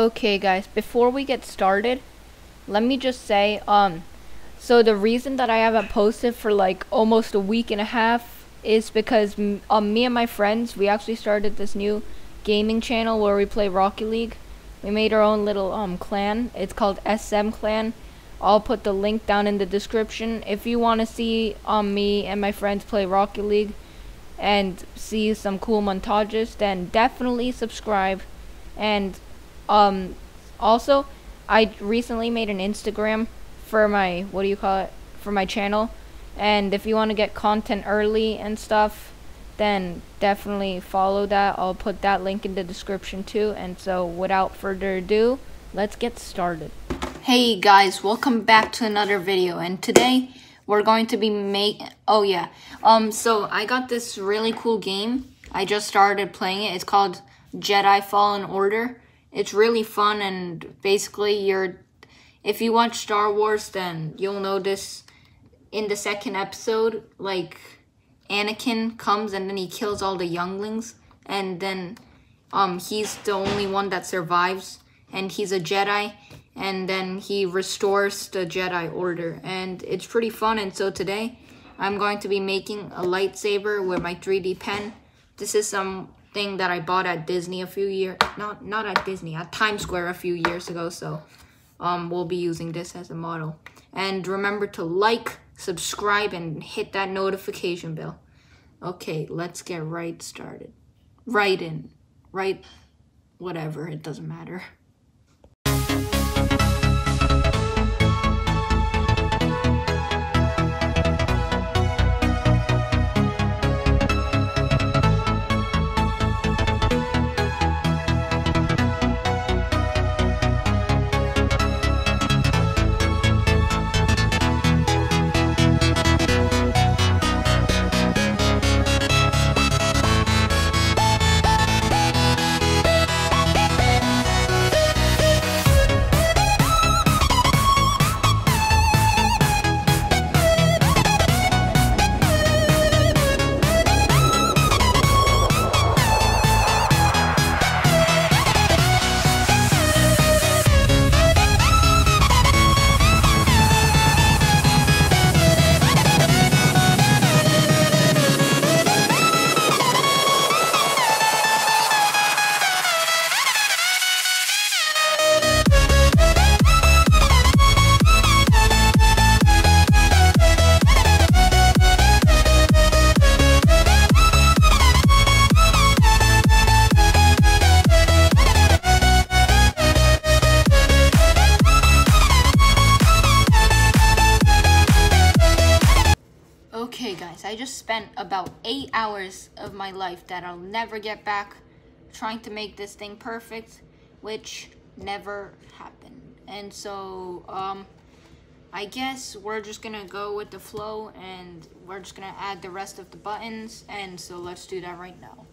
Okay guys, before we get started, let me just say, so the reason that I haven't posted for like almost a week and a half is because me and my friends, we actually started this new gaming channel where we play Rocket League. We made our own little clan. It's called SM Clan. I'll put the link down in the description. If you want to see me and my friends play Rocket League and see some cool montages, then definitely subscribe. And also, I recently made an Instagram for my, for my channel. And if you want to get content early and stuff, then definitely follow that. I'll put that link in the description too. And so without further ado, let's get started. Hey guys, welcome back to another video. And today we're going to be so I got this really cool game. I just started playing it. It's called Jedi Fallen Order. It's really fun, and basically if you watch Star Wars, then you'll notice in the second episode, like, Anakin comes and then he kills all the younglings, and then he's the only one that survives, and he's a Jedi, and then he restores the Jedi Order, and it's pretty fun. And so today I'm going to be making a lightsaber with my 3D pen. This is something that I bought at Disney a few years, not at Disney, at Times Square a few years ago. So we'll be using this as a model. And remember to like, subscribe, and hit that notification bell. Okay, let's get right started. Whatever, it doesn't matter. Okay guys, I just spent about 8 hours of my life that I'll never get back trying to make this thing perfect, which never happened. And so, I guess we're just gonna go with the flow, and we're just gonna add the rest of the buttons, and so let's do that right now.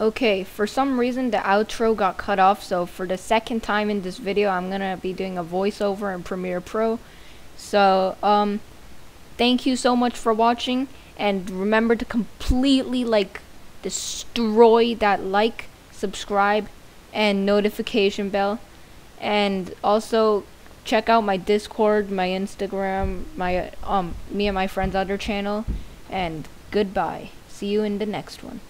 Okay, for some reason the outro got cut off, so for the second time in this video, I'm gonna be doing a voiceover in Premiere Pro. So, thank you so much for watching, and remember to completely, like, destroy that like, subscribe, and notification bell. And also, check out my Discord, my Instagram, my, me and my friend's other channel, and goodbye. See you in the next one.